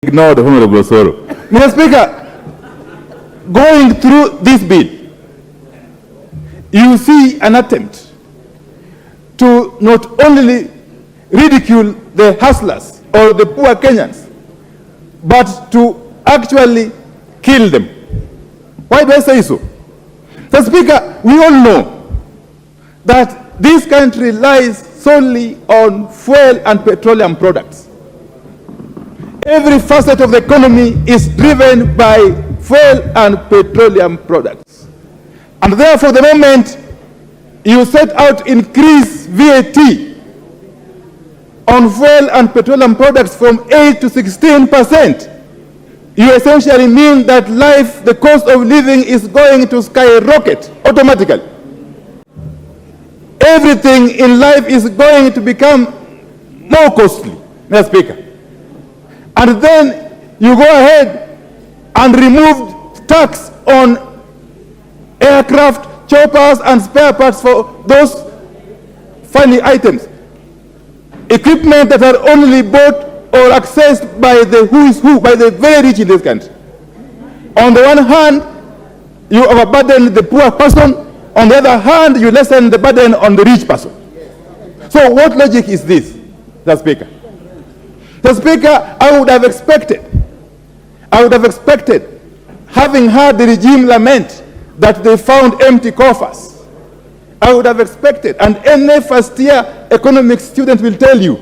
ignored Honorable Soro. Mr. Speaker, going through this bill, you see an attempt to not only ridicule the hustlers or the poor Kenyans, but to actually kill them. Why do I say so? Mr. Speaker, we all know that this country lies solely on fuel and petroleum products. Every facet of the economy is driven by fuel and petroleum products. And therefore, the moment you set out increase VAT on fuel and petroleum products from 8 to 16%, you essentially mean that life, the cost of living is going to skyrocket automatically. Everything in life is going to become more costly, Mr. Speaker. And then you go ahead and remove tax on aircraft, choppers, and spare parts for those funny items. Equipment that are only bought or accessed by the who is who, by the very rich in this country. On the one hand, you overburden the poor person. On the other hand, you lessen the burden on the rich person. So what logic is this, Mr. Speaker? Mr. Speaker, I would have expected, having heard the regime lament that they found empty coffers, I would have expected, and any first-year economics student will tell you,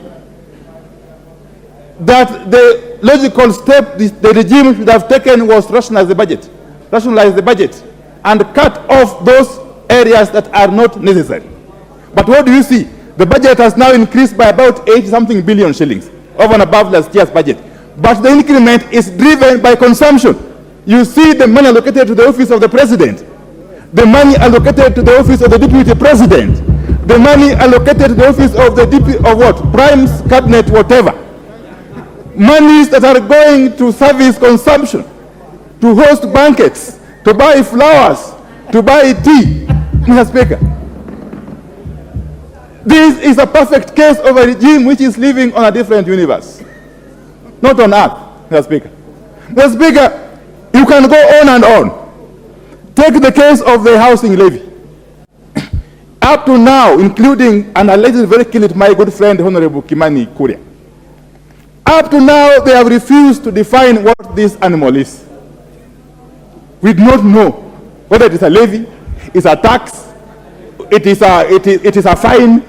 that the logical step the regime should have taken was rationalize the budget, and cut off those areas that are not necessary. But what do you see? The budget has now increased by about 80-something billion shillings, over and above last year's budget. But the increment is driven by consumption. You see the money allocated to the office of the president, the money allocated to the office of the deputy president, the money allocated to the office of the prime cabinet, whatever. Monies that are going to service consumption, to host banquets, to buy flowers, to buy tea, Mr. Speaker. This is a perfect case of a regime which is living on a different universe, not on earth, Mr. Speaker. Mr. Speaker, you can go on and on. Take the case of the housing levy. Up to now, including, and allegedly very killed my good friend, Honorable Kimani Kuria. Up to now, they have refused to define what this animal is. We do not know whether it is a levy, it's a tax, it is a fine,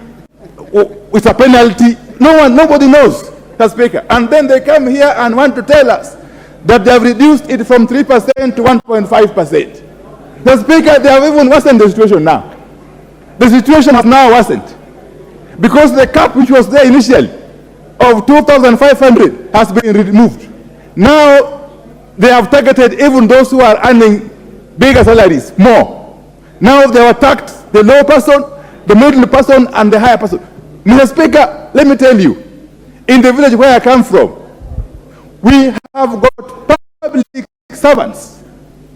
it's a penalty. Nobody knows, Mr. Speaker. And then they come here and want to tell us that they have reduced it from 3% to 1.5%. Mr. Speaker, they have even worsened the situation now. The situation has now worsened because the cap which was there initially of 2,500 has been removed. Now they have targeted even those who are earning bigger salaries more. Now they have attacked the low person, the middle person, and the higher person. Mr. Speaker, let me tell you, in the village where I come from, we have got public servants